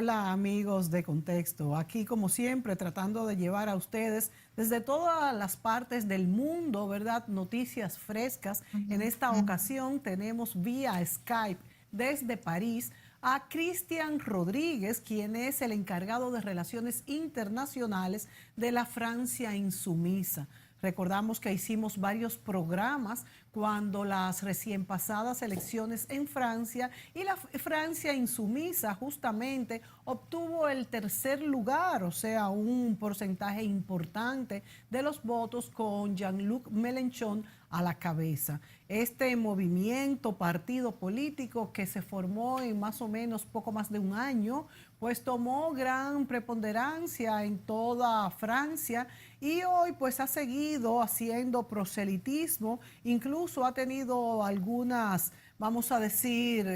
Hola amigos de Contexto, aquí como siempre tratando de llevar a ustedes desde todas las partes del mundo, ¿verdad? Noticias frescas. En esta ocasión tenemos vía Skype desde París a Cristian Rodríguez, quien es el encargado de Relaciones Internacionales de la Francia Insumisa. Recordamos que hicimos varios programas cuando las recién pasadas elecciones en Francia y la Francia Insumisa justamente obtuvo el tercer lugar, o sea, un porcentaje importante de los votos con Jean-Luc Mélenchon a la cabeza. Este movimiento, partido político que se formó en más o menos poco más de un año, pues tomó gran preponderancia en toda Francia y hoy pues ha seguido haciendo proselitismo, incluso ha tenido algunas, vamos a decir,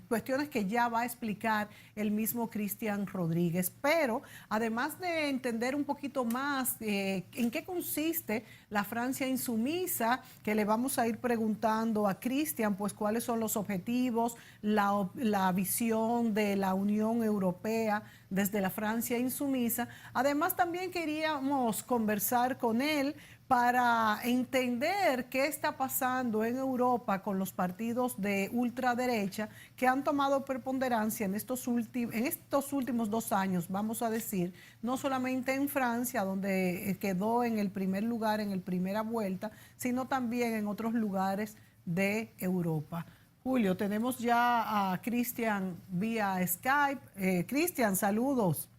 cuestiones que ya va a explicar el mismo Cristian Rodríguez. Pero además de entender un poquito más en qué consiste la Francia Insumisa, que le vamos a ir preguntando a Cristian, pues cuáles son los objetivos, la visión de la Unión Europea desde la Francia Insumisa. Además también queríamos conversar con él para entender qué está pasando en Europa con los partidos de ultraderecha que han tomado preponderancia en estos últimos 2 años, vamos a decir, no solamente en Francia, donde quedó en el primer lugar en la primera vuelta, sino también en otros lugares de Europa. Julio, tenemos ya a Cristian vía Skype. Cristian, saludos.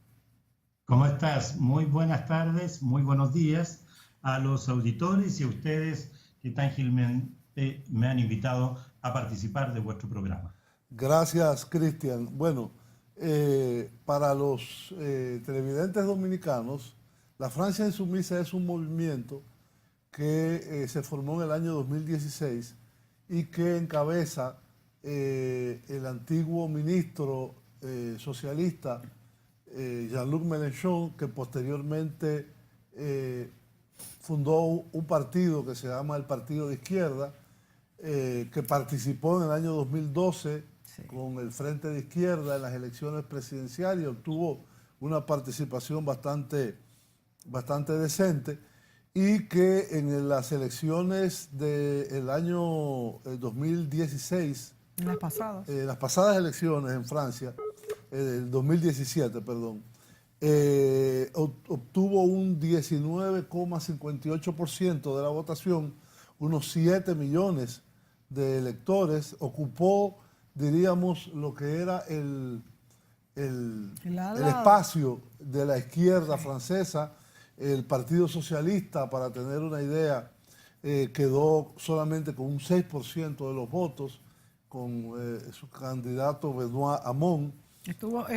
¿Cómo estás? Muy buenas tardes, muy buenos días a los auditores y a ustedes que tan gentilmente me han invitado a participar de vuestro programa. Gracias, Cristian. Bueno, para los televidentes dominicanos, la Francia Insumisa es un movimiento que se formó en el año 2016 y que encabeza el antiguo ministro socialista Jean-Luc Mélenchon, que posteriormente fundó un partido que se llama el Partido de Izquierda, que participó en el año 2012 con el Frente de Izquierda en las elecciones presidenciales y obtuvo una participación bastante decente, y que en las elecciones del año 2016, las pasadas elecciones en Francia, el 2017, perdón, obtuvo un 19,58% de la votación, unos 7 millones de electores, ocupó, diríamos, lo que era el espacio de la izquierda francesa. El Partido Socialista, para tener una idea, quedó solamente con un 6% de los votos, con su candidato Benoît Hamon.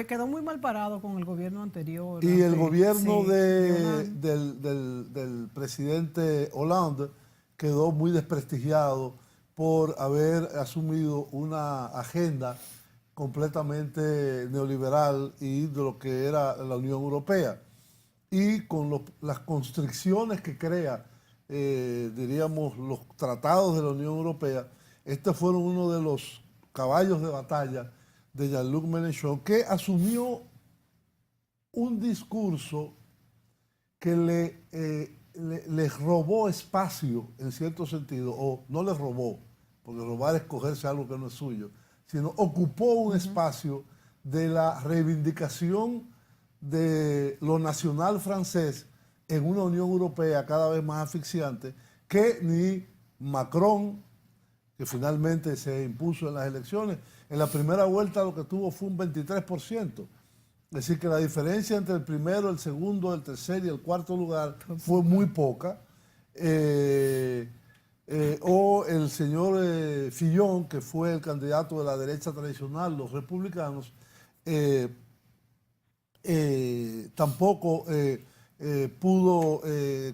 Quedó muy mal parado con el gobierno anterior. Y el gobierno del presidente Hollande quedó muy desprestigiado por haber asumido una agenda completamente neoliberal y de lo que era la Unión Europea. Y con las constricciones que crea, diríamos, los tratados de la Unión Europea, estos fueron uno de los caballos de batalla de Jean-Luc Mélenchon, que asumió un discurso que les robó espacio, en cierto sentido, o no les robó, porque robar es cogerse algo que no es suyo, sino ocupó un espacio de la reivindicación de lo nacional francés en una Unión Europea cada vez más asfixiante, que ni Macron, que finalmente se impuso en las elecciones, en la primera vuelta lo que tuvo fue un 23%. Es decir, que la diferencia entre el primero, el segundo, el tercer y el cuarto lugar fue muy poca. O el señor Fillon, que fue el candidato de la derecha tradicional, los republicanos, tampoco pudo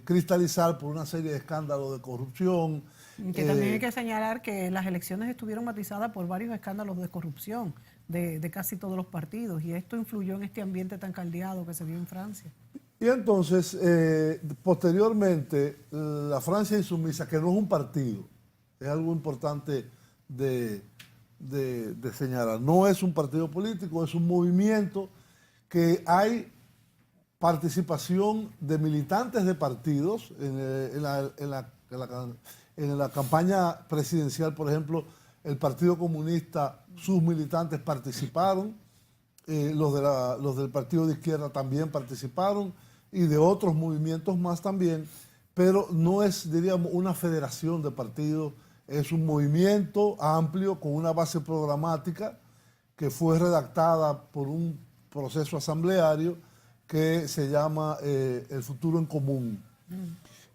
cristalizar por una serie de escándalos de corrupción. Que también hay que señalar que las elecciones estuvieron matizadas por varios escándalos de corrupción de casi todos los partidos, y esto influyó en este ambiente tan caldeado que se vio en Francia. Y entonces, posteriormente, la Francia Insumisa, que no es un partido, es algo importante de de señalar. No es un partido político, es un movimiento que hay participación de militantes de partidos en la campaña presidencial. Por ejemplo, el Partido Comunista, sus militantes participaron, los del Partido de Izquierda también participaron y de otros movimientos más también, pero no es, diríamos, una federación de partidos, es un movimiento amplio con una base programática que fue redactada por un proceso asambleario que se llama El Futuro en Común.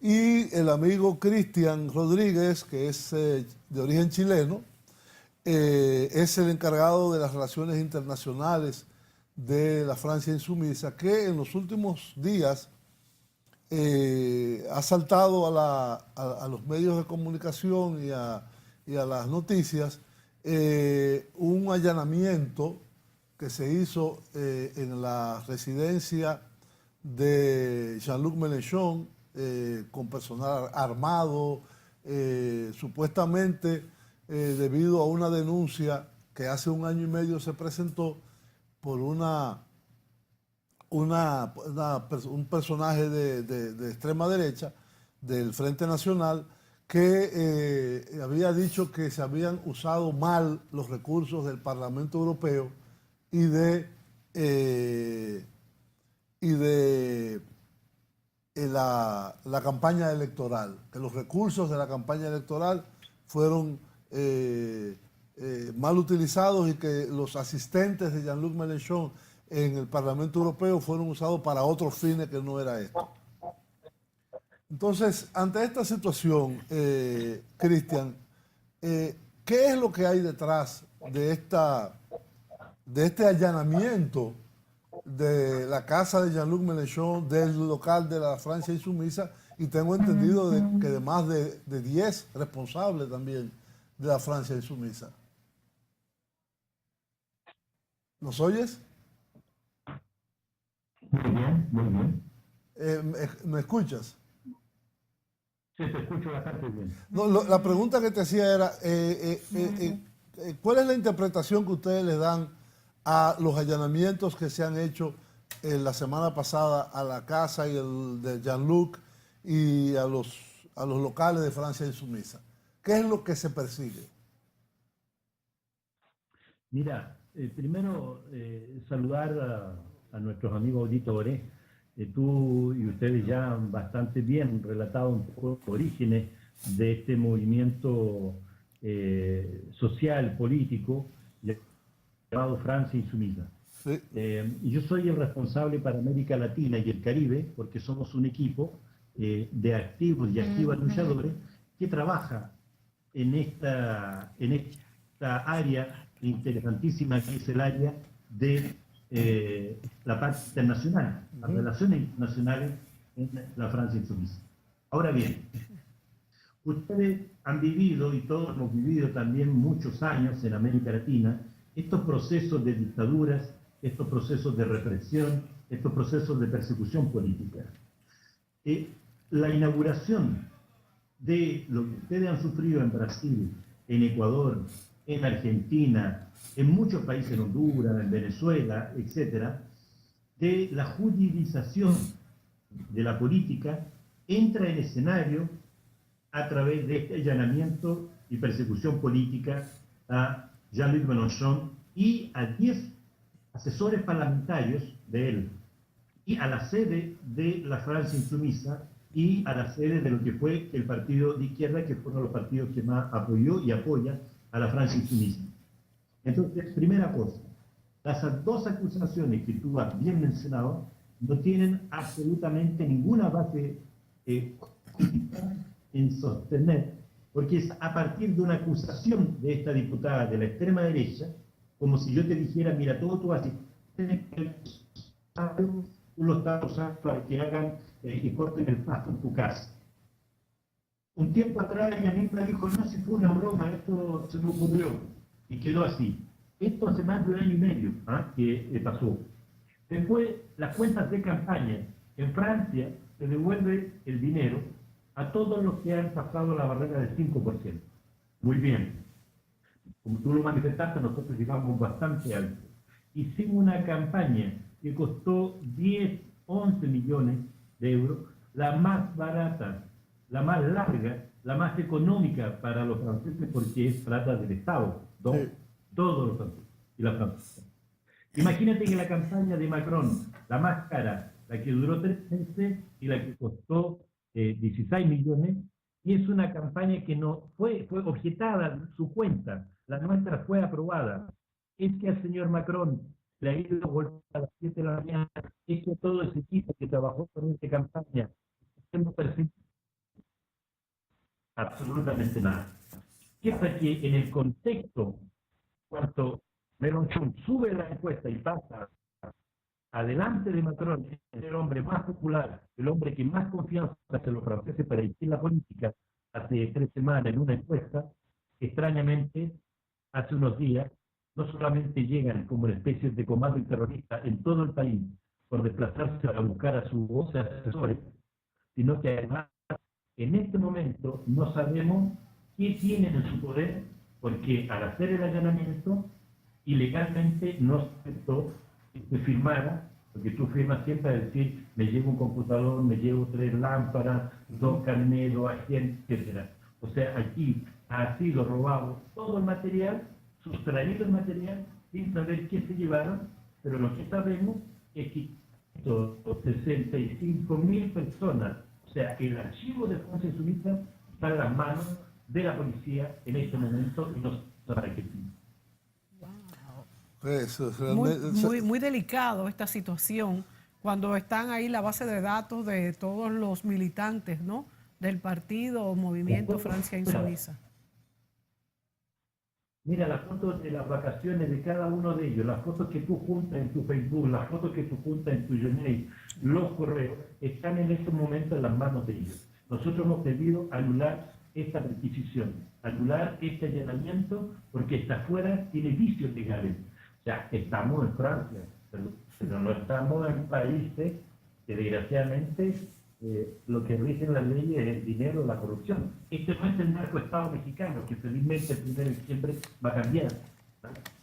Y el amigo Cristian Rodríguez, que es de origen chileno, es el encargado de las relaciones internacionales de la Francia Insumisa, que en los últimos días ha saltado a los medios de comunicación y a las noticias un allanamiento que se hizo en la residencia de Jean-Luc Mélenchon con personal armado, supuestamente debido a una denuncia que hace 1 año y medio se presentó por un personaje de extrema derecha del Frente Nacional que había dicho que se habían usado mal los recursos del Parlamento Europeo y de la campaña electoral, que los recursos de la campaña electoral fueron mal utilizados y que los asistentes de Jean-Luc Mélenchon en el Parlamento Europeo fueron usados para otros fines que no era esto. Entonces, ante esta situación, Cristian, ¿qué es lo que hay detrás de este allanamiento de la casa de Jean-Luc Mélenchon, del local de la Francia Insumisa? Y tengo entendido que de más de 10 responsables también de la Francia Insumisa. ¿Nos oyes? Muy bien, muy bien. ¿Me escuchas? Sí, te escucho bastante bien. No, la pregunta que te hacía era, ¿cuál es la interpretación que ustedes le dan a los allanamientos que se han hecho la semana pasada a la casa y de Jean-Luc y a los locales de Francia Insumisa? ¿Qué es lo que se persigue? Mira, primero saludar a nuestros amigos auditores. Tú y ustedes ya han bastante bien relatado un poco los orígenes de este movimiento social, político, llamado Francia Insumisa. Sí. Y yo soy el responsable para América Latina y el Caribe, porque somos un equipo de activos y activas luchadores que trabaja en esta área interesantísima que es el área de la parte internacional, las relaciones internacionales en la Francia Insumisa. Ahora bien, ustedes han vivido, y todos hemos vivido también muchos años en América Latina, estos procesos de dictaduras, estos procesos de represión, estos procesos de persecución política. La inauguración de lo que ustedes han sufrido en Brasil, en Ecuador, en Argentina, en muchos países, en Honduras, en Venezuela, etcétera, de la judicialización de la política, entra en escenario a través de este allanamiento y persecución política a Jean-Luc Mélenchon y a 10 asesores parlamentarios de él, y a la sede de la Francia Insumisa y a la sede de lo que fue el partido de izquierda, que fueron los partidos que más apoyó y apoya a la Francia Insumisa. Entonces, primera cosa, las dos acusaciones que tú has bien mencionado no tienen absolutamente ninguna base en sostener, porque es a partir de una acusación de esta diputada de la extrema derecha, como si yo te dijera, mira, todo tú haces, tú lo estás usando para que hagan y corten el pasto en tu casa. Un tiempo atrás ella misma dijo, no, si fue una broma, esto se me ocurrió, y quedó así. Esto hace más de 1 año y medio que pasó. Después, las cuentas de campaña. En Francia se devuelve el dinero a todos los que han pasado la barrera del 5%. Muy bien. como tú lo manifestaste, nosotros llegamos bastante alto. Hicimos una campaña que costó 10, 11 millones de euros, la más barata, la más larga, la más económica para los franceses porque es plata del Estado, Sí. todos los franceses y las francesas. Imagínate que la campaña de Macron, la más cara, la que duró 3 meses y la que costó 16 millones, y es una campaña que no fue objetada su cuenta, la nuestra fue aprobada. Es que al señor Macron le ha ido golpeado a las 7 de la mañana, es que todo ese equipo que trabajó con esta campaña, no percibe absolutamente nada. ¿Qué pasa? Que en el contexto, cuando Mélenchon sube la encuesta y pasa adelante de Macron, es el hombre más popular, el hombre que más confianza hace los franceses para dirigir la política, hace 3 semanas en una encuesta, extrañamente, hace unos días, no solamente llegan como una especie de comando terrorista en todo el país por desplazarse a buscar a sus voces asesores, sino que además en este momento no sabemos qué tienen en su poder, porque al hacer el allanamiento, ilegalmente no se aceptó que se firmara, porque tú firmas siempre a decir, me llevo un computador, me llevo 3 lámparas, 2 carnets, 2 agentes, etc. O sea, aquí ha sido robado todo el material, sustraído el material, sin saber qué se llevaron, pero lo que sabemos es que 65.000 personas, o sea, el archivo de Francia Suiza está en las manos de la policía en este momento y no se sabe qué fin. Eso, Muy, realmente, muy delicado esta situación cuando están ahí la base de datos de todos los militantes, ¿no?, del partido o movimiento Francia Insumisa. Mira las fotos de las vacaciones de cada uno de ellos, las fotos que tú juntas en tu Facebook, las fotos que tú juntas en tu Gmail, los correos, están en este momento en las manos de ellos. Nosotros hemos pedido anular esta requisición, anular este allanamiento, porque está fuera, tiene vicios legales. O sea, estamos en Francia, pero no estamos en países que desgraciadamente lo que rigen las leyes es el dinero, la corrupción. Este no es el narcoestado mexicano, que felizmente el 1 de diciembre va a cambiar.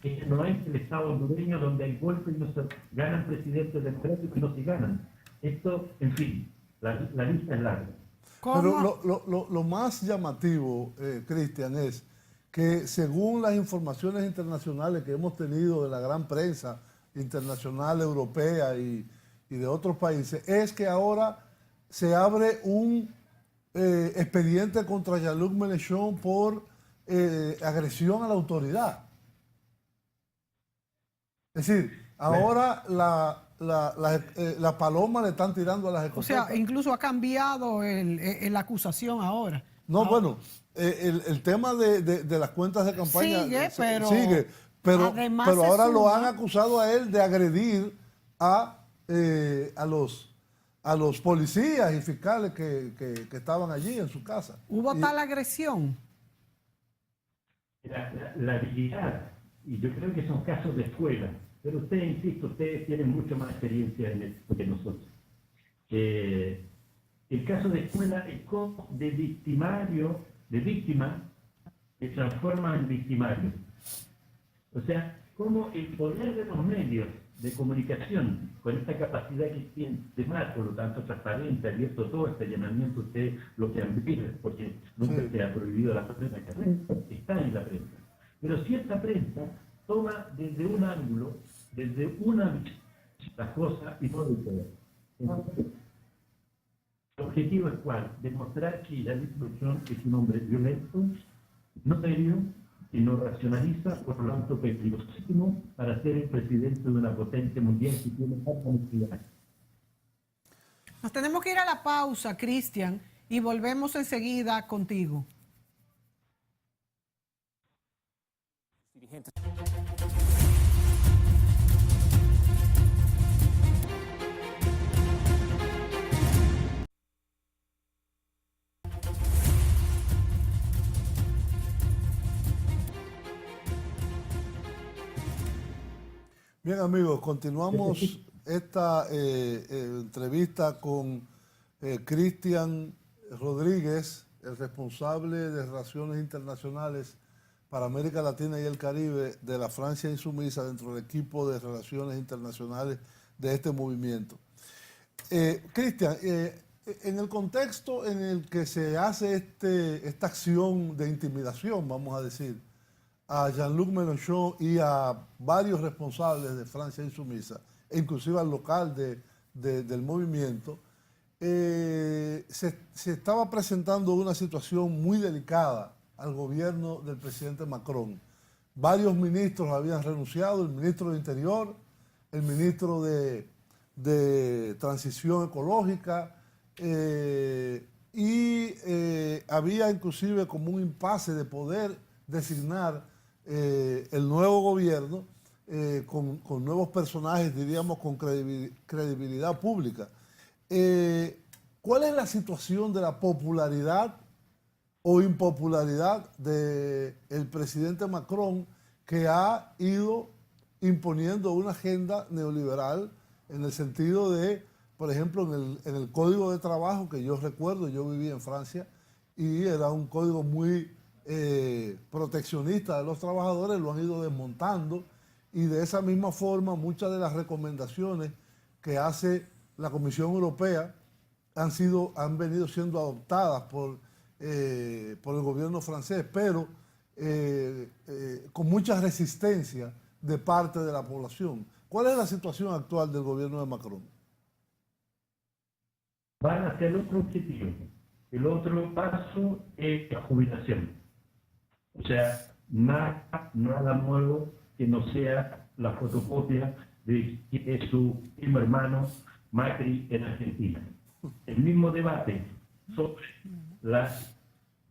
Este no es el estado hondureño donde hay golpes y no se ganan presidentes democráticos y no se ganan. Esto, en fin, la lista es larga. pero lo más llamativo, Cristian, es que según las informaciones internacionales que hemos tenido de la gran prensa internacional europea y de otros países, es que ahora se abre un expediente contra Jean-Luc Mélenchon por agresión a la autoridad. Es decir, ahora la paloma le están tirando a las O escopetas. sea, incluso ha cambiado la acusación ahora. No, bueno, el tema de las cuentas de campaña Sigue, pero además pero ahora lo suma, han acusado a él de agredir a los policías y fiscales que estaban allí en su casa. ¿Hubo tal agresión? La habilidad, y yo creo que son casos de escuela, pero ustedes, insisto, ustedes tienen mucho más experiencia en esto que nosotros. El caso de escuela es como de victimario, de víctima, se transforma en victimario. O sea, como el poder de los medios de comunicación, con esta capacidad que tienen de más, por lo tanto transparente, abierto todo este allanamiento, ustedes lo que han visto, porque nunca se ha prohibido la prensa, está en la prensa. Pero si esta prensa toma desde un ángulo, desde una visión, las cosas y no del poder. Entonces, el objetivo es cuál? Demostrar que Jean-Luc Mélenchon es un hombre violento, no serio, que no racionaliza, por lo tanto peligrosísimo para ser el presidente de una potencia mundial que tiene tanta necesidad. Nos tenemos que ir a la pausa, Cristian, y volvemos enseguida contigo. Bien, amigos, continuamos esta entrevista con Cristian Rodríguez, el responsable de Relaciones Internacionales para América Latina y el Caribe de la Francia Insumisa dentro del equipo de relaciones internacionales de este movimiento. Cristian, en el contexto en el que se hace esta acción de intimidación, vamos a decir, a Jean-Luc Mélenchon y a varios responsables de Francia Insumisa, e inclusive al local del movimiento, se estaba presentando una situación muy delicada al gobierno del presidente Macron. Varios ministros habían renunciado, el ministro de Interior, el ministro de Transición Ecológica, había inclusive como un impasse de poder designar el nuevo gobierno con nuevos personajes, diríamos, con credibilidad pública. ¿Cuál es la situación de la popularidad o impopularidad del presidente Macron, que ha ido imponiendo una agenda neoliberal en el sentido de, por ejemplo, en el código de trabajo que yo recuerdo, yo viví en Francia y era un código muy proteccionista de los trabajadores, lo han ido desmontando, y de esa misma forma muchas de las recomendaciones que hace la Comisión Europea han venido siendo adoptadas por el gobierno francés, pero con mucha resistencia de parte de la población. ¿Cuál es la situación actual del gobierno de Macron? Van hacia el otro objetivo. El otro paso es la jubilación. O sea, nada nuevo que no sea la fotocopia de su primo hermano Macri en Argentina. El mismo debate sobre las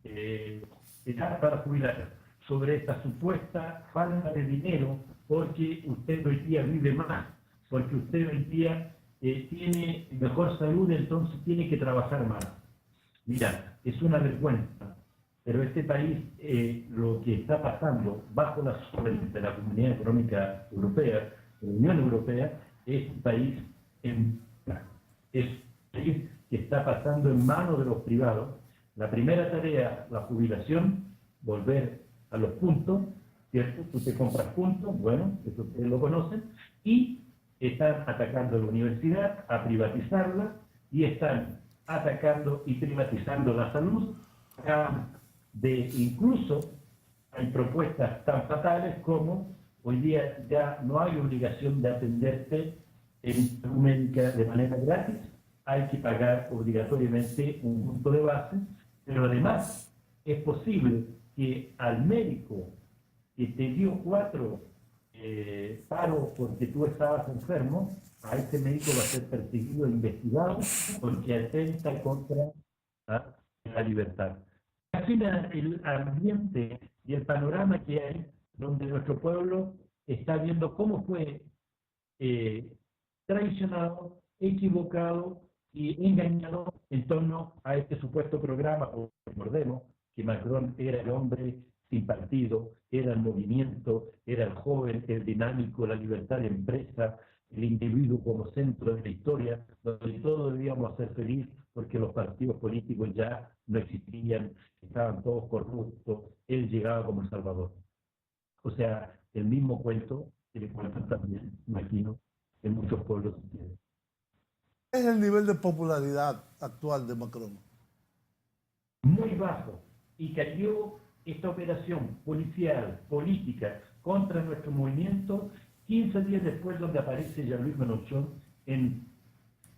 edad para jubilar, sobre esta supuesta falta de dinero, porque usted hoy día vive más, porque usted hoy día tiene mejor salud, entonces tiene que trabajar más. Mira, es una vergüenza, pero este país, lo que está pasando bajo la sombra de la Comunidad Económica Europea, de la Unión Europea, es un país que está pasando en manos de los privados. La primera tarea, la jubilación, volver a los puntos, ¿cierto? Tú te compras puntos, bueno, eso ustedes lo conocen, y están atacando la universidad, a privatizarla, y están atacando y privatizando la salud. Incluso hay propuestas tan fatales como hoy día ya no hay obligación de atenderte en salud médica de manera gratis, hay que pagar obligatoriamente un punto de base, pero además es posible que al médico que te dio 4 paros porque tú estabas enfermo, a ese médico va a ser perseguido e investigado porque atenta contra la libertad. Así el ambiente y el panorama que hay, donde nuestro pueblo está viendo cómo fue traicionado, equivocado y engañado en torno a este supuesto programa. Recordemos que Macron era el hombre sin partido, era el movimiento, era el joven, el dinámico, la libertad de empresa, el individuo como centro de la historia, donde todos debíamos ser felices porque los partidos políticos ya no existían, estaban todos corruptos, él llegaba como el Salvador. O sea, el mismo cuento que le cuentan también, imagino, en muchos pueblos de ustedes. ¿Qué es el nivel de popularidad actual de Macron? Muy bajo, y cayó esta operación policial, política, contra nuestro movimiento 15 días después, donde aparece Jean-Luc Mélenchon en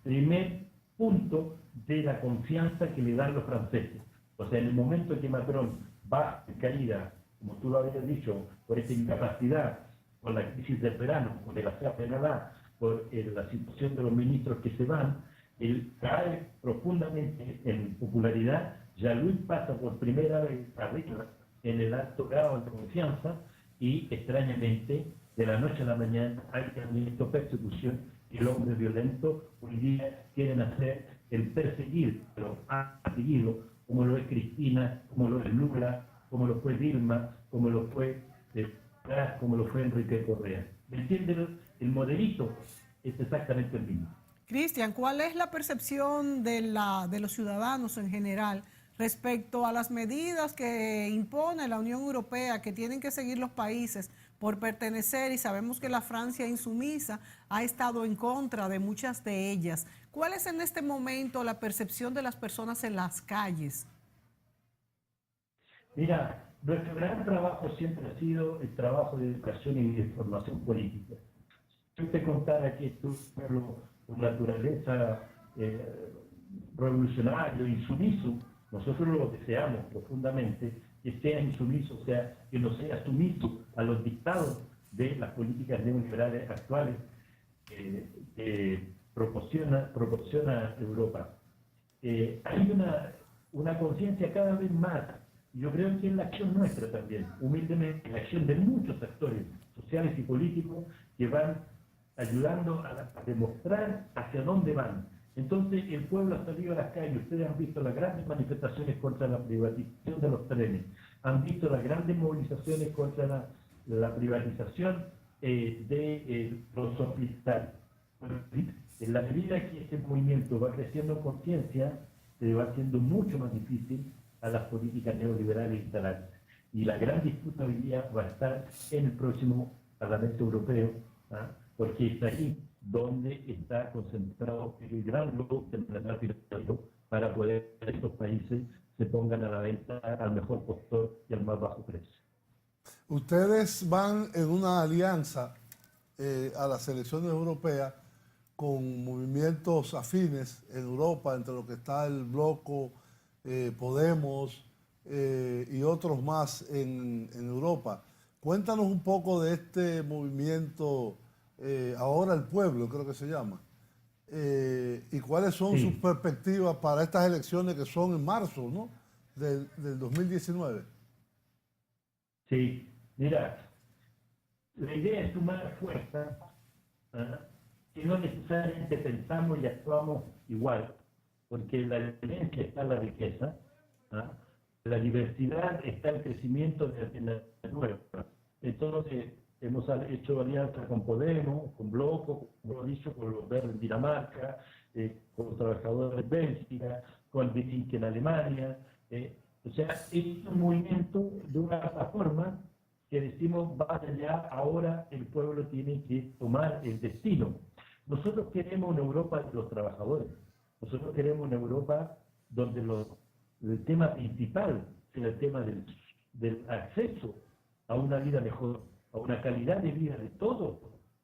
primer punto de la confianza que le dan los franceses. O sea, en el momento en que Macron va en caída, como tú lo habías dicho, por esta incapacidad, por la crisis del verano, por el Canadá, por la situación de los ministros que se van, él cae profundamente en popularidad. Jean-Luc pasa por primera vez arriba en el alto grado de confianza y, extrañamente, de la noche a la mañana hay visto persecución y el hombre violento hoy día quieren hacer el perseguir, pero ha seguido, como lo es Cristina, como lo es Lula, como lo fue Dilma, como lo fue como lo fue Enrique Correa. ¿Me entienden? El modelito es exactamente el mismo. Cristian, ¿cuál es la percepción de los ciudadanos en general respecto a las medidas que impone la Unión Europea, que tienen que seguir los países por pertenecer, y sabemos que la Francia insumisa ha estado en contra de muchas de ellas. ¿Cuál es en este momento la percepción de las personas en las calles? Mira, nuestro gran trabajo siempre ha sido el trabajo de educación y de formación política. Si yo te contara que esto es por naturaleza revolucionario, insumiso, nosotros lo deseamos profundamente, que sea insumiso, o sea, que no sea sumiso a los dictados de las políticas neoliberales actuales que proporciona Europa. Hay una conciencia cada vez más. Yo creo que es la acción nuestra también, humildemente, la acción de muchos actores sociales y políticos que van ayudando a demostrar hacia dónde van. Entonces el pueblo ha salido a las calles, ustedes han visto las grandes manifestaciones contra la privatización de los trenes, han visto las grandes movilizaciones contra la privatización de los hospitales. En la medida que este movimiento va creciendo en conciencia, se va haciendo mucho más difícil a las políticas neoliberales instalarse. Y la gran disputa hoy día va a estar en el próximo Parlamento Europeo, ¿ah? Porque es ahí donde está concentrado el gran lobo del planetario para poder que estos países se pongan a la venta al mejor postor y al más bajo precio. Ustedes van en una alianza a las elecciones europeas con movimientos afines en Europa, entre lo que está el Bloco, Podemos y otros más en Europa. Cuéntanos un poco de este movimiento, Ahora el Pueblo, creo que se llama, y cuáles son sus perspectivas para estas elecciones que son en marzo, ¿no?, del 2019. Sí, mira, la idea es sumar fuerza, que no necesariamente pensamos y actuamos igual, porque en la diferencia está la riqueza, la diversidad está el crecimiento de alternativas nuevas. Entonces, hemos hecho alianzas con Podemos, con Bloco, como lo he dicho, con los verdes en Dinamarca, con los trabajadores de Bélgica, con el DINK en Alemania. O sea, es un movimiento de una plataforma que decimos, vaya ya, ahora el pueblo tiene que tomar el destino. Nosotros queremos una Europa de los trabajadores. Nosotros queremos una Europa donde el tema principal sea el tema del acceso a una vida mejor, a una calidad de vida de todos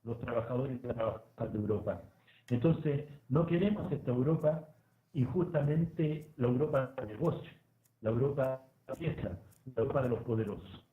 los trabajadores y trabajadoras de Europa. Entonces, no queremos esta Europa injustamente la Europa del negocio, la Europa de la fiesta, la Europa de los poderosos.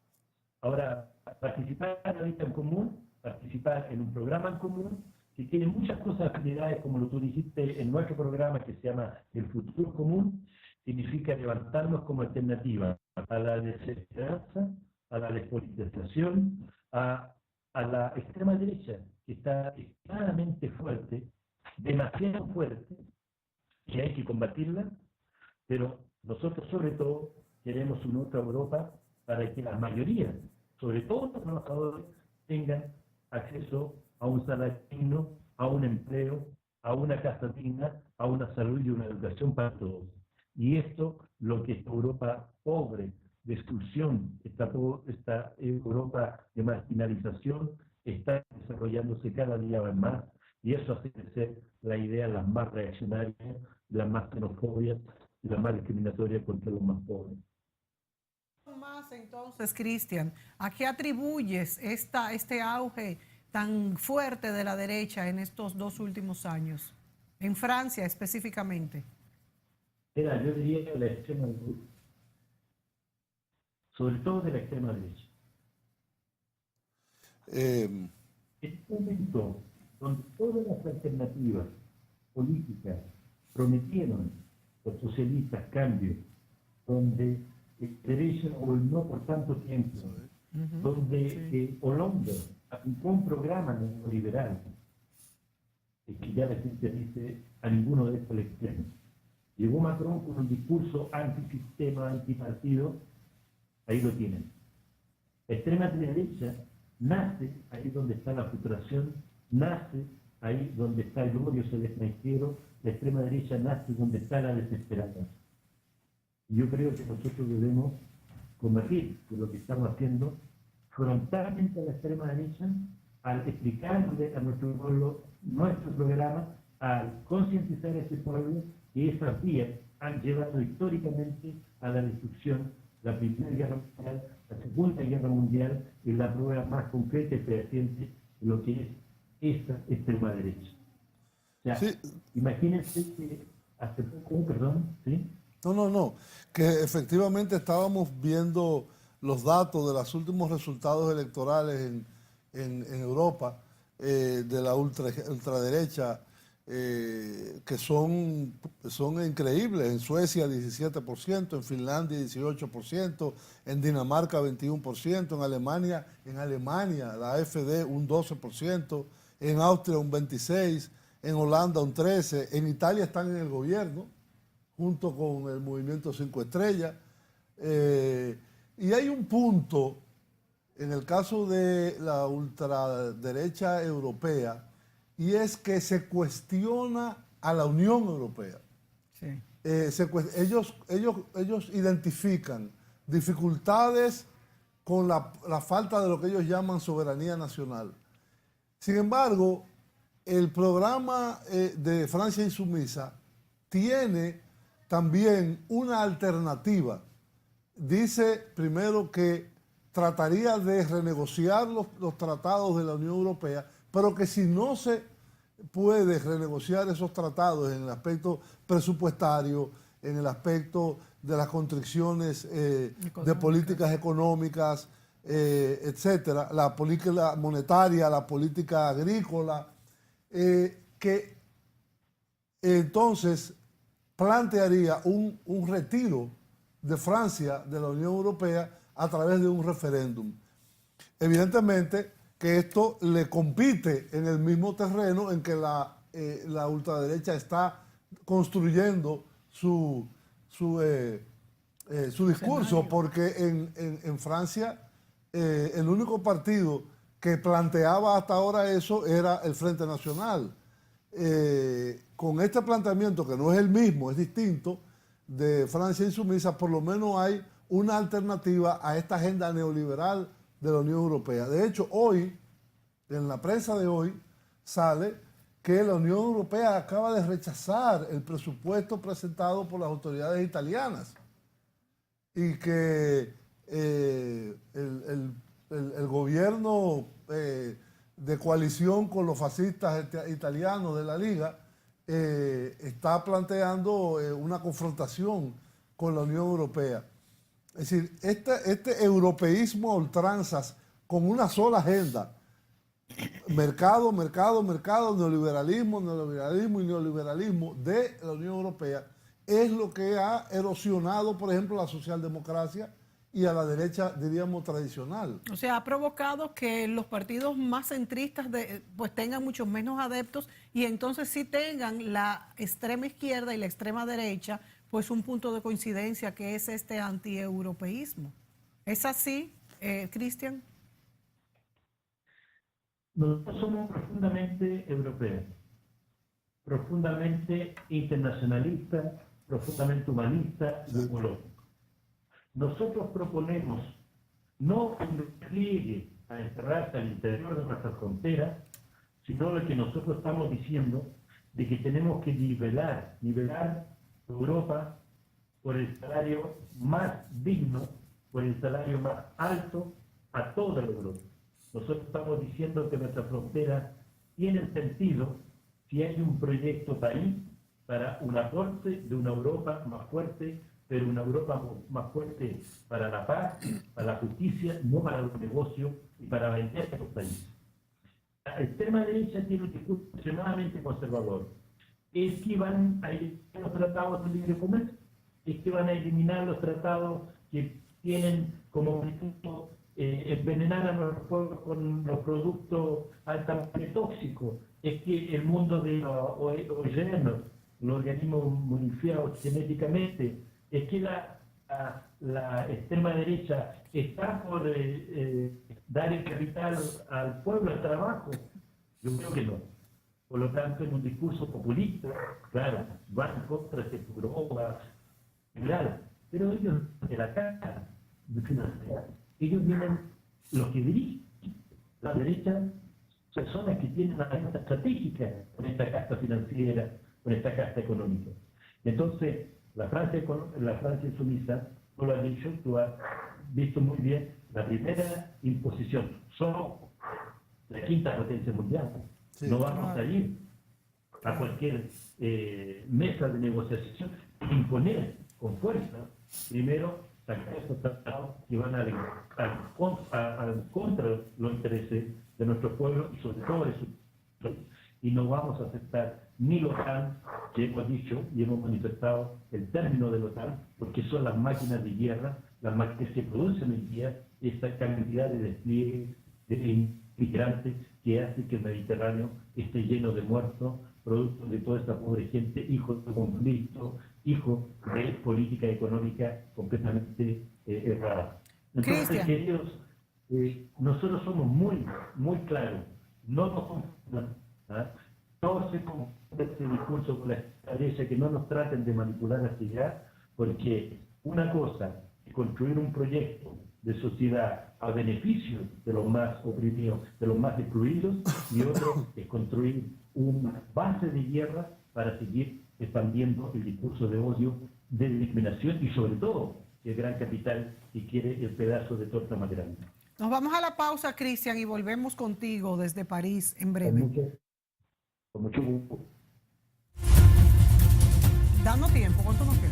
Ahora, participar en la vida en común, participar en un programa en común, que tiene muchas cosas, actividades, como lo tú dijiste en nuestro programa, que se llama El Futuro Común, significa levantarnos como alternativa a la desesperanza, a la despolitización, a la extrema derecha, que está extremadamente fuerte, demasiado fuerte, y hay que combatirla, pero nosotros sobre todo queremos una otra Europa para que la mayoría, sobre todo los trabajadores, tengan acceso a un salario digno, a un empleo, a una casa digna, a una salud y una educación para todos. Y esto, lo que es Europa pobre, de exclusión, esta Europa de marginalización, está desarrollándose cada día más, y eso hace ser la idea las más reaccionarias, las más xenofobias y las más discriminatorias contra los más pobres. Más entonces, Cristian, ¿a qué atribuyes este auge tan fuerte de la derecha en estos 2 últimos años? En Francia específicamente. Mira, yo diría que la extrema derecha, sobre todo de la extrema derecha. En un momento donde todas las alternativas políticas prometieron los socialistas cambio, donde el derecho gobernó por tanto tiempo, donde Hollande aplicó un programa neoliberal que ya la gente dice a ninguno de estos extremos. Llegó Macron con un discurso antisistema, antipartido, ahí lo tienen. La extrema derecha nace ahí donde está la frustración, nace ahí donde está el odio hacia el extranjero, la extrema derecha nace donde está la desesperación. Yo creo que nosotros debemos combatir lo que estamos haciendo frontalmente a la extrema derecha, al explicarle a nuestro pueblo nuestro programa, al concientizar a ese pueblo que esas vías han llevado históricamente a la destrucción. La Primera Guerra Mundial, la Segunda Guerra Mundial es la prueba más concreta y fehaciente de lo que es esta extrema derecha. O sea, Sí. imagínense que hace poco, perdón, ¿sí? No, que efectivamente estábamos viendo los datos de los últimos resultados electorales en Europa de la ultraderecha, que son increíbles. En Suecia 17%, en Finlandia 18%, en Dinamarca 21%, en Alemania la AfD un 12%, en Austria un 26%, en Holanda un 13%, en Italia están en el gobierno junto con el movimiento 5 Estrellas. Y hay un punto, en el caso de la ultraderecha europea, y es que se cuestiona a la Unión Europea. Sí. Ellos identifican dificultades con la falta de lo que ellos llaman soberanía nacional. Sin embargo, el programa de Francia Insumisa tiene también una alternativa. Dice primero que trataría de renegociar los tratados de la Unión Europea, pero que si no se puede renegociar esos tratados en el aspecto presupuestario, en el aspecto de las constricciones de políticas económicas, etcétera, la política monetaria, la política agrícola, que entonces plantearía un retiro de Francia de la Unión Europea a través de un referéndum. Evidentemente que esto le compite en el mismo terreno en que la ultraderecha está construyendo su discurso, porque en Francia el único partido que planteaba hasta ahora eso era el Frente Nacional. Con este planteamiento, que no es el mismo, es distinto, de Francia Insumisa, por lo menos hay una alternativa a esta agenda neoliberal de la Unión Europea. De hecho, hoy, en la prensa de hoy, sale que la Unión Europea acaba de rechazar el presupuesto presentado por las autoridades italianas y que el gobierno de coalición con los fascistas italianos de la Liga está planteando una confrontación con la Unión Europea. Es decir, este europeísmo a ultranzas con una sola agenda, mercado, neoliberalismo y neoliberalismo de la Unión Europea, es lo que ha erosionado, por ejemplo, la socialdemocracia y a la derecha, diríamos, tradicional. O sea, ha provocado que los partidos más centristas pues tengan muchos menos adeptos y entonces sí tengan la extrema izquierda y la extrema derecha pues un punto de coincidencia que es este antieuropeísmo. ¿Es así, Cristian? Nosotros somos profundamente europeos, profundamente internacionalistas, profundamente humanistas y ecológicos. Nosotros proponemos no un despliegue a encerrarse al interior de nuestras fronteras, sino lo que nosotros estamos diciendo de que tenemos que nivelar Europa por el salario más digno, por el salario más alto a toda Europa. Nosotros estamos diciendo que nuestras fronteras tienen sentido si hay un proyecto país para un aporte de una Europa más fuerte, pero una Europa más fuerte para la paz, para la justicia, no para los negocios y para vender a los países. La extrema derecha tiene un discurso extremadamente conservador. Es que van a eliminar los tratados de libre comercio, es que van a eliminar los tratados que tienen como objetivo envenenar a nuestros pueblos con los productos altamente tóxicos, es que el mundo de los OGM, los organismos modificados genéticamente, es que la extrema derecha está por dar el capital al pueblo, al trabajo. Yo creo que no. Por lo tanto, en un discurso populista, claro, van contra ese programa liberal, pero ellos de la caja financiera, ellos vienen, los que dirigen la derecha, personas que tienen una agenda estratégica con esta casta financiera, con esta casta económica. Entonces, la Francia insumisa, tú lo has dicho, tú has visto muy bien, la primera imposición, somos la quinta potencia mundial, Sí, no vamos a ir a cualquier mesa de negociación e imponer con fuerza, primero, sacar estos tratados que van contra los intereses de nuestro pueblo y sobre todo de su. Y no vamos a aceptar ni la OTAN, que hemos dicho y hemos manifestado el término de la OTAN, porque son las máquinas de guerra, las máquinas que producen hoy día esta cantidad de despliegue de inmigrantes que hace que el Mediterráneo esté lleno de muertos, producto de toda esta pobre gente, hijos de conflicto, hijos de política económica completamente errada. Entonces, Cristian. queridos, nosotros somos muy, muy claros. No se confunda este discurso con la derecha, que no nos traten de manipular hacia allá, porque una cosa es construir un proyecto de sociedad a beneficio de los más oprimidos, de los más excluidos, y otro es construir una base de guerra para seguir expandiendo el discurso de odio, de discriminación y sobre todo el gran capital que quiere el pedazo de torta más grande. Nos vamos a la pausa, Cristian, y volvemos contigo desde París en Con breve. mucho gusto. Dando tiempo, ¿cuánto nos queda?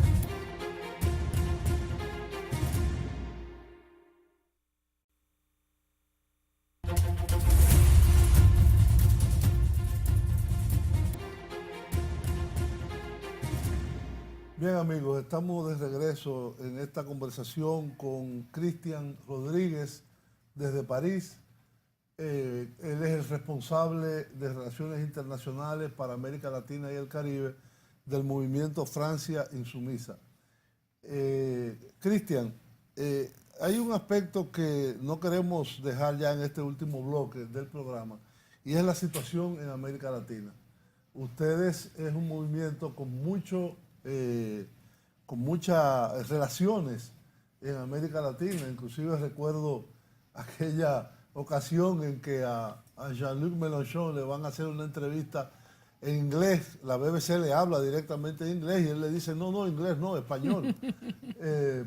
Bien, amigos, estamos de regreso en esta conversación con Cristian Rodríguez desde París. Él es el responsable de Relaciones Internacionales para América Latina y el Caribe del movimiento Francia Insumisa. Cristian, hay un aspecto que no queremos dejar ya en este último bloque del programa, y es la situación en América Latina. Ustedes es un movimiento con muchas relaciones en América Latina. Inclusive recuerdo aquella ocasión en que a Jean-Luc Mélenchon le van a hacer una entrevista en inglés. La BBC le habla directamente en inglés y él le dice, no, inglés no, español.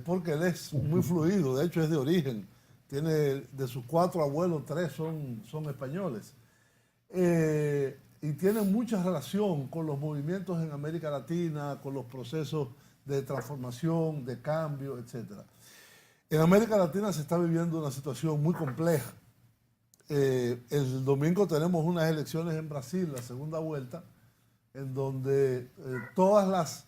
Porque él es muy fluido, de hecho es de origen. Tiene, de sus 4 abuelos, 3 son españoles. Y tiene mucha relación con los movimientos en América Latina, con los procesos de transformación, de cambio, etc. En América Latina se está viviendo una situación muy compleja. El domingo tenemos unas elecciones en Brasil, la segunda vuelta, en donde todas las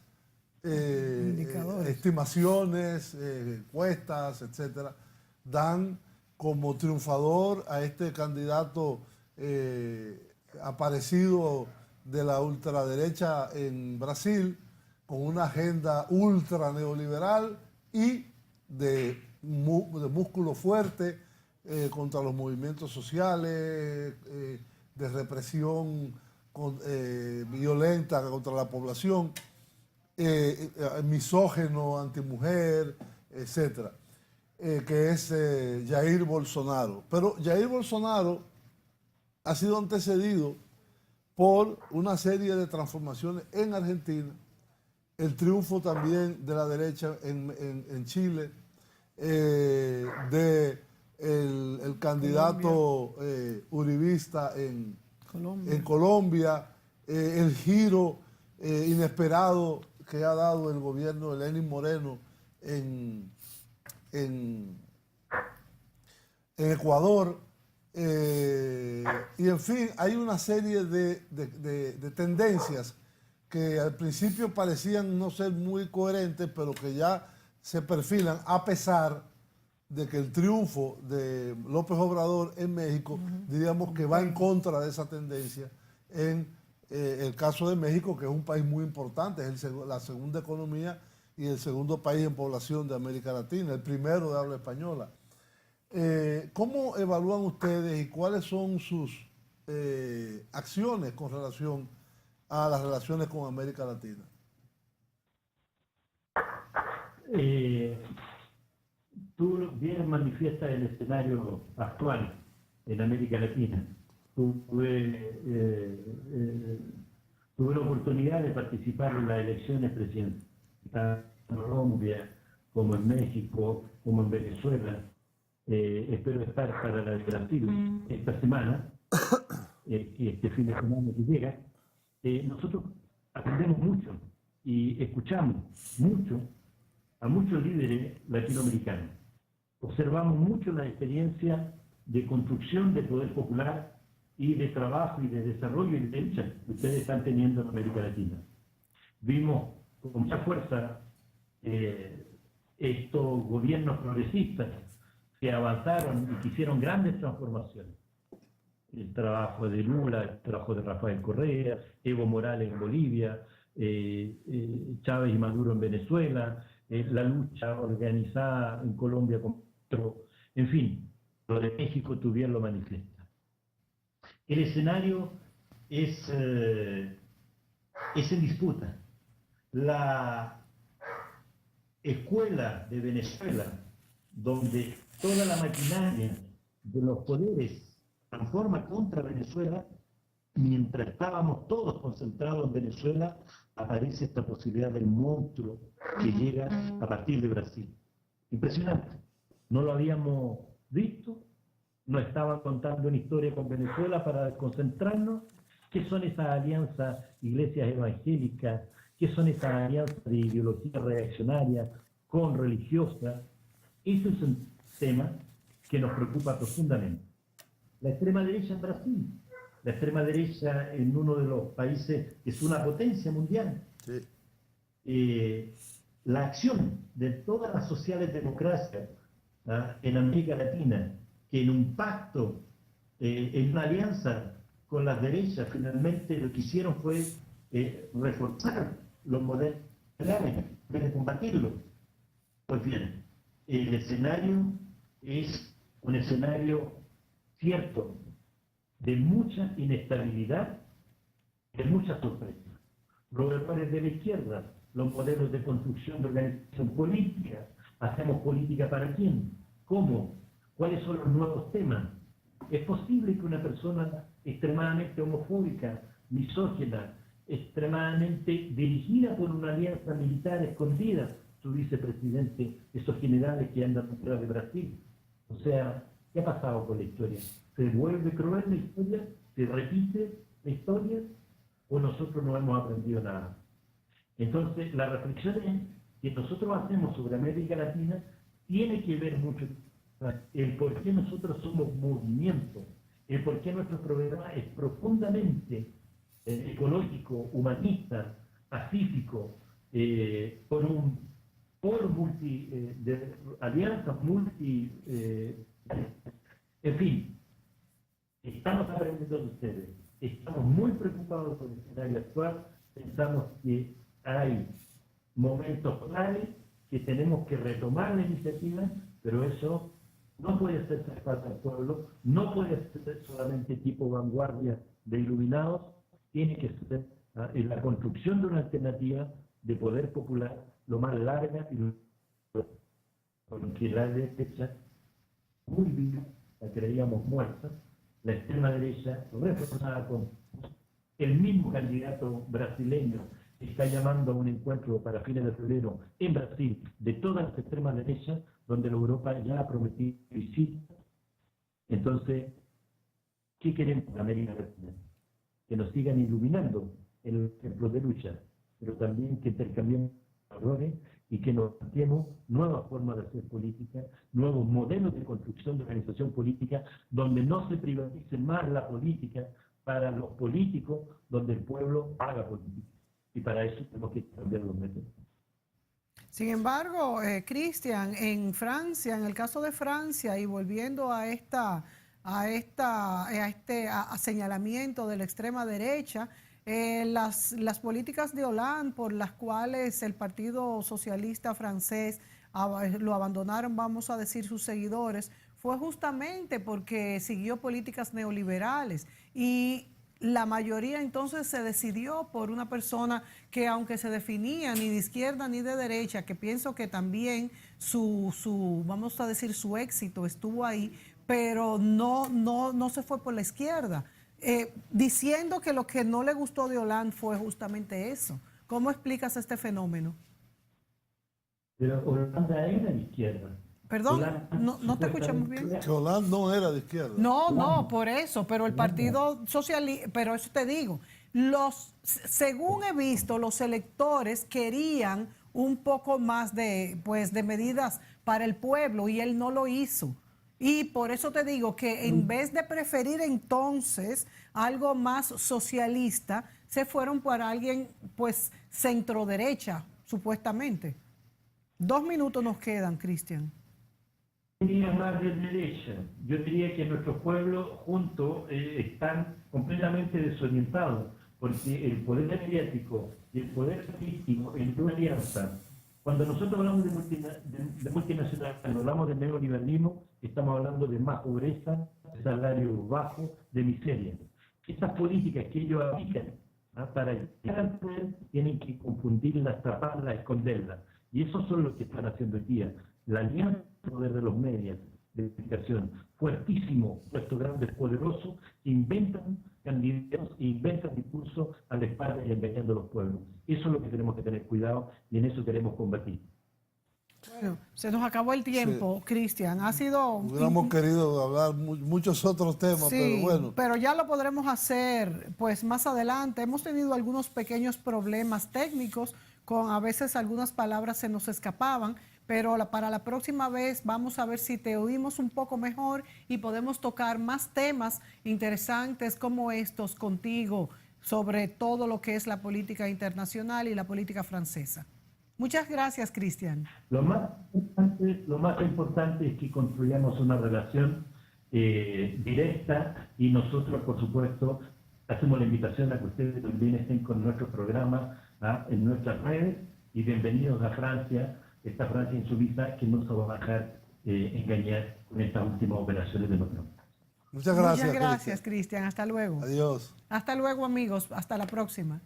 estimaciones, encuestas, etc., dan como triunfador a este candidato aparecido de la ultraderecha en Brasil, con una agenda ultra neoliberal y de músculo fuerte contra los movimientos sociales, de represión violenta contra la población, misógeno, antimujer, etc., que es Jair Bolsonaro. Pero Jair Bolsonaro ha sido antecedido por una serie de transformaciones en Argentina, el triunfo también de la derecha en Chile, el candidato uribista en Colombia, el giro inesperado que ha dado el gobierno de Lenín Moreno en Ecuador. Y en fin, hay una serie de tendencias que al principio parecían no ser muy coherentes, pero que ya se perfilan, a pesar de que el triunfo de López Obrador en México, diríamos que va en contra de esa tendencia en el caso de México, que es un país muy importante, es la segunda economía y el segundo país en población de América Latina, el primero de habla española. ¿Cómo evalúan ustedes y cuáles son sus acciones con relación a las relaciones con América Latina? eh, tú bien manifiestas el escenario actual en América Latina. Tuve la oportunidad de participar en las elecciones presidenciales, tanto en Colombia, como en México, como en Venezuela. Espero estar para la de Brasil esta semana, este fin de semana que llega. Nosotros aprendemos mucho y escuchamos mucho a muchos líderes latinoamericanos. Observamos mucho la experiencia de construcción de poder popular y de trabajo y de desarrollo y de lucha que ustedes están teniendo en América Latina. Vimos con mucha fuerza estos gobiernos progresistas que avanzaron y que hicieron grandes transformaciones. El trabajo de Lula, el trabajo de Rafael Correa, Evo Morales en Bolivia, Chávez y Maduro en Venezuela, la lucha organizada en Colombia en fin, lo de México tú bien lo manifiesta. El escenario es en disputa. La escuela de Venezuela, donde toda la maquinaria de los poderes transforma contra Venezuela, mientras estábamos todos concentrados en Venezuela, aparece esta posibilidad del monstruo que llega a partir de Brasil. Impresionante. No lo habíamos visto, no estaban contando una historia con Venezuela para concentrarnos. ¿Qué son esas alianzas iglesias evangélicas? ¿Qué son esas alianzas de ideología reaccionaria con religiosas? Eso es un tema que nos preocupa profundamente. La extrema derecha en Brasil, la extrema derecha en uno de los países que es una potencia mundial. Sí. La acción de todas las sociales democracias en América Latina, que en un pacto, en una alianza con las derechas, finalmente lo que hicieron fue reforzar los modelos de combatirlo. Pues bien, el escenario es un escenario cierto de mucha inestabilidad, de mucha sorpresa. Los errores de la izquierda, los modelos de construcción de organización política, hacemos política para quién, cómo, cuáles son los nuevos temas. Es posible que una persona extremadamente homofóbica, misógina, extremadamente dirigida por una alianza militar escondida, su vicepresidente, esos generales que andan fuera de Brasil. O sea, ¿qué ha pasado con la historia? ¿Se vuelve cruel la historia? ¿Se repite la historia? ¿O nosotros no hemos aprendido nada? Entonces, la reflexión que nosotros hacemos sobre América Latina tiene que ver mucho el por qué nosotros somos movimiento, el por qué nuestro programa es profundamente ecológico, humanista, pacífico, por un foro de alianzas en fin, estamos aprendiendo de ustedes, estamos muy preocupados por el escenario actual, pensamos que hay momentos claves que tenemos que retomar la iniciativa, pero eso no puede ser traspaso al pueblo, no puede ser solamente tipo vanguardia de iluminados, tiene que ser en la construcción de una alternativa de poder popular lo más larga y porque la derecha muy viva, la creíamos muerta, la extrema derecha reforzada con el mismo candidato brasileño que está llamando a un encuentro para fines de febrero en Brasil de todas las extremas derechas, donde la Europa ya ha prometido visitas. Entonces, ¿qué queremos en América Latina? Que nos sigan iluminando en el ejemplo de lucha, pero también que intercambiemos valores y que nos planteemos nuevas formas de hacer política, nuevos modelos de construcción de organización política, donde no se privatice más la política para los políticos, donde el pueblo haga política. Y para eso tenemos que cambiar los métodos. Sin embargo, Cristian, en Francia, en el caso de Francia, y volviendo a este señalamiento de la extrema derecha, las políticas de Hollande por las cuales el Partido Socialista francés lo abandonaron, vamos a decir, sus seguidores, fue justamente porque siguió políticas neoliberales. Y la mayoría entonces se decidió por una persona que, aunque se definía ni de izquierda ni de derecha, que pienso que también vamos a decir, su éxito estuvo ahí, pero no se fue por la izquierda, diciendo que lo que no le gustó de Hollande fue justamente eso. ¿Cómo explicas este fenómeno? Pero Holanda era de izquierda. Perdón, Holanda, no te escuchamos bien. Que Hollande no era de izquierda. No, por eso, pero el Partido Socialista, pero eso te digo, según he visto, los electores querían un poco más de medidas para el pueblo y él no lo hizo. Y por eso te digo que en vez de preferir entonces algo más socialista, se fueron por alguien pues centro derecha, supuestamente. 2 minutos nos quedan, Cristian. Diría más de derecha. Yo diría que nuestros pueblos juntos están completamente desorientados, porque el poder mediático y el poder político en una alianza, cuando nosotros hablamos de multinacional, cuando hablamos de neoliberalismo, estamos hablando de más pobreza, de salario bajo, de miseria. Estas políticas que ellos aplican para llegar al poder tienen que confundirlas, taparlas, esconderlas. Y eso son lo que están haciendo hoy día. La alianza del poder de los medios de comunicación, fuertísimo, puestos grandes, poderosos, inventan candidatos, inventan discursos a la espalda y engañando a los pueblos. Eso es lo que tenemos que tener cuidado y en eso queremos combatir. Bueno, se nos acabó el tiempo, sí. Cristian. Ha sido... Hubiéramos querido hablar muchos otros temas, sí, pero bueno. Pero ya lo podremos hacer pues más adelante. Hemos tenido algunos pequeños problemas técnicos, con a veces algunas palabras se nos escapaban, pero para la próxima vez vamos a ver si te oímos un poco mejor y podemos tocar más temas interesantes como estos contigo sobre todo lo que es la política internacional y la política francesa. Muchas gracias, Cristian. Lo más importante es que construyamos una relación directa y nosotros, por supuesto, hacemos la invitación a que ustedes también estén con nuestro programa en nuestras redes y bienvenidos a Francia, esta Francia insumisa que no se va a dejar engañar con estas últimas operaciones de nuestro país. Muchas gracias. Muchas gracias, Cristian. Hasta luego. Adiós. Hasta luego, amigos. Hasta la próxima.